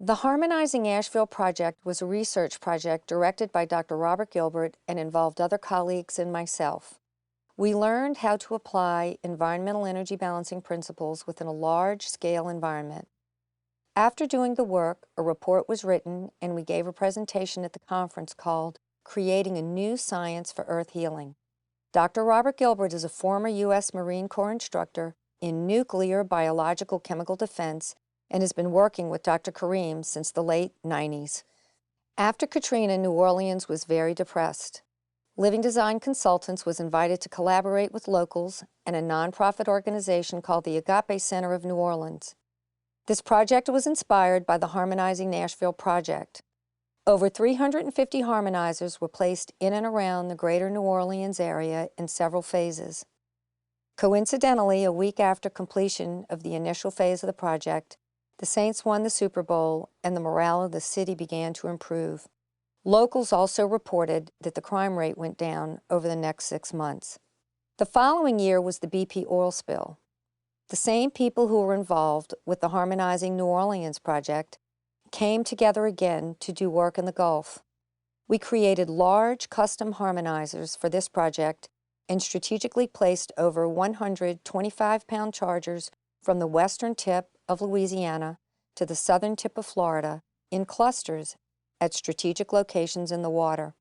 The Harmonizing Asheville project was a research project directed by Dr. Robert Gilbert and involved other colleagues and myself. We learned how to apply environmental energy balancing principles within a large-scale environment. After doing the work, a report was written and we gave a presentation at the conference called Creating a New Science for Earth Healing. Dr. Robert Gilbert is a former U.S. Marine Corps instructor in nuclear biological chemical defense and has been working with Dr. Kareem since the late 90s. After Katrina, New Orleans was very depressed. Living Design Consultants was invited to collaborate with locals and a nonprofit organization called the Agape Center of New Orleans. This project was inspired by the Harmonizing Nashville project. Over 350 harmonizers were placed in and around the greater New Orleans area in several phases. Coincidentally, a week after completion of the initial phase of the project, the Saints won the Super Bowl and the morale of the city began to improve. Locals also reported that the crime rate went down over the next 6 months. The following year was the BP oil spill. The same people who were involved with the Harmonizing New Orleans project came together again to do work in the Gulf. We created large custom harmonizers for this project and strategically placed over 100 25-pound chargers from the western tip of Louisiana to the southern tip of Florida in clusters at strategic locations in the water.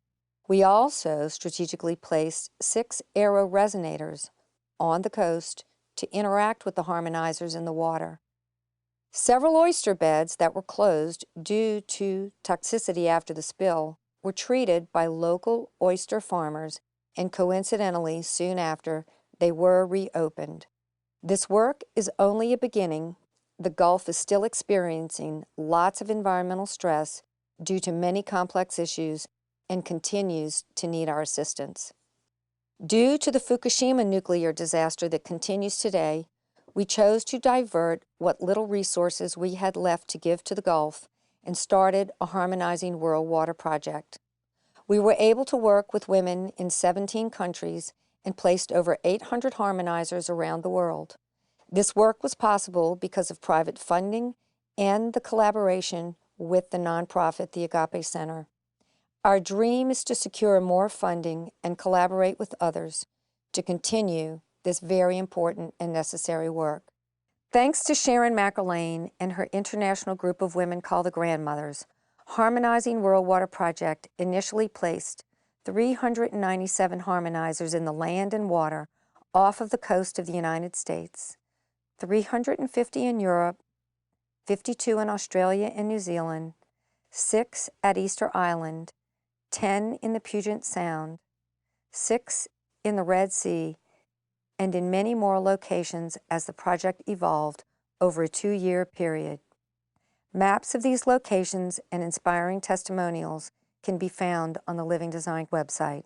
We also strategically placed 6 aero resonators on the coast to interact with the harmonizers in the water. Several oyster beds that were closed due to toxicity after the spill were treated by local oyster farmers, and coincidentally, soon after, they were reopened. This work is only a beginning. The Gulf is still experiencing lots of environmental stress due to many complex issues and continues to need our assistance. Due to the Fukushima nuclear disaster that continues today, we chose to divert what little resources we had left to give to the Gulf and started a Harmonizing World Water project. We were able to work with women in 17 countries and placed over 800 harmonizers around the world. This work was possible because of private funding and the collaboration with the nonprofit, the Agape Center. Our dream is to secure more funding and collaborate with others to continue this very important and necessary work. Thanks to Sharon McElwain and her international group of women called the Grandmothers, Harmonizing World Water Project initially placed 397 harmonizers in the land and water off of the coast of the United States, 350 in Europe, 52 in Australia and New Zealand, 6 at Easter Island, 10 in the Puget Sound, 6 in the Red Sea, and in many more locations as the project evolved over a 2-year period. Maps of these locations and inspiring testimonials can be found on the Living Design website.